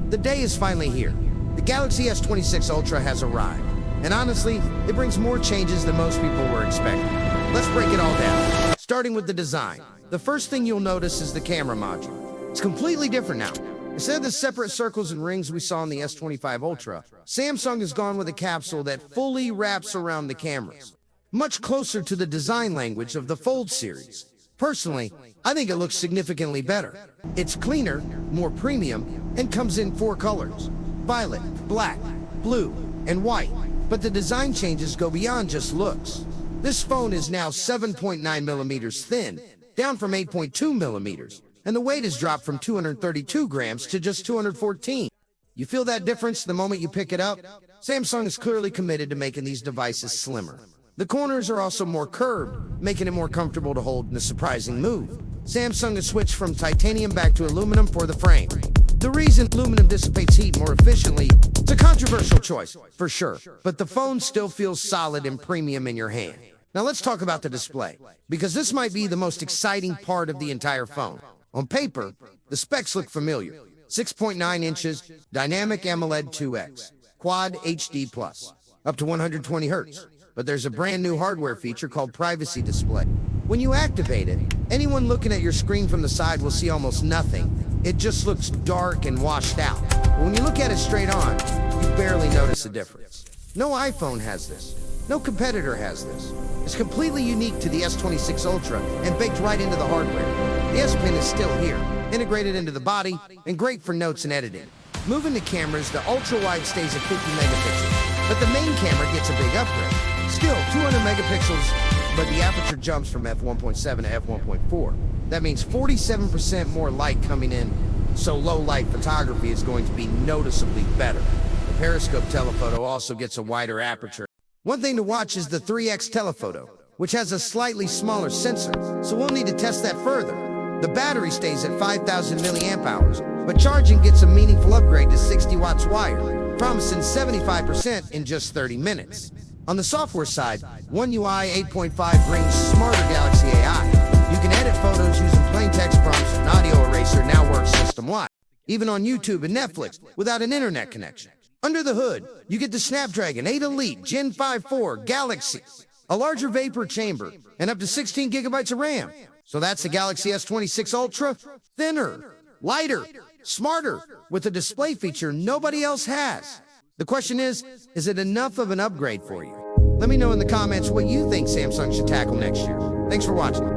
The day is finally here. The Galaxy S26 Ultra has arrived. And honestly, it brings more changes than most people were expecting. Let's break it all down. Starting with the design. The first thing you'll notice is the camera module. It's completely different now. Instead of the separate circles and rings we saw in the S25 Ultra, Samsung has gone with a capsule that fully wraps around the cameras, much closer to the design language of the Fold series. Personally, I think it looks significantly better. It's cleaner, more premium, and comes in 4 colors: violet, black, blue, and white. But the design changes go beyond just looks. This phone is now 7.9 millimeters thin, down from 8.2 millimeters. And the weight has dropped from 232 grams to just 214. You feel that difference the moment you pick it up? Samsung is clearly committed to making these devices slimmer. The corners are also more curved, making it more comfortable to hold in a surprising move. Samsung has switched from titanium back to aluminum for the frame. The reason aluminum dissipates heat more efficiently, it's a controversial choice, for sure, but the phone still feels solid and premium in your hand. Now let's talk about the display, because this might be the most exciting part of the entire phone. On paper, the specs look familiar. 6.9 inches, dynamic AMOLED 2X, Quad HD+, up to 120 Hz. But there's a brand new hardware feature called Privacy Display. When you activate it, anyone looking at your screen from the side will see almost nothing. It just looks dark and washed out. But when you look at it straight on, you barely notice a difference. No iPhone has this. No competitor has this. It's completely unique to the S26 Ultra and baked right into the hardware. The S Pen is still here, integrated into the body, and great for notes and editing. Moving to cameras, the ultra-wide stays at 50 megapixels, but the main camera gets a big upgrade. Still, 200 megapixels, but the aperture jumps from f1.7 to f1.4. That means 47% more light coming in, so low-light photography is going to be noticeably better. The Periscope telephoto also gets a wider aperture. One thing to watch is the 3x telephoto, which has a slightly smaller sensor, so we'll need to test that further. The battery stays at 5,000 milliamp hours, but charging gets a meaningful upgrade to 60 watts wired, promising 75% in just 30 minutes. On the software side, One UI 8.5 brings smarter Galaxy AI. You can edit photos using plain text prompts, and audio eraser now works system-wide, even on YouTube and Netflix without an internet connection. Under the hood, you get the Snapdragon 8 Elite Gen 5 4 Galaxy, a larger vapor chamber, and up to 16 gigabytes of RAM. So that's the Galaxy S26 Ultra, thinner, lighter, smarter, with a display feature nobody else has. The question is it enough of an upgrade for you? Let me know in the comments what you think Samsung should tackle next year. Thanks for watching.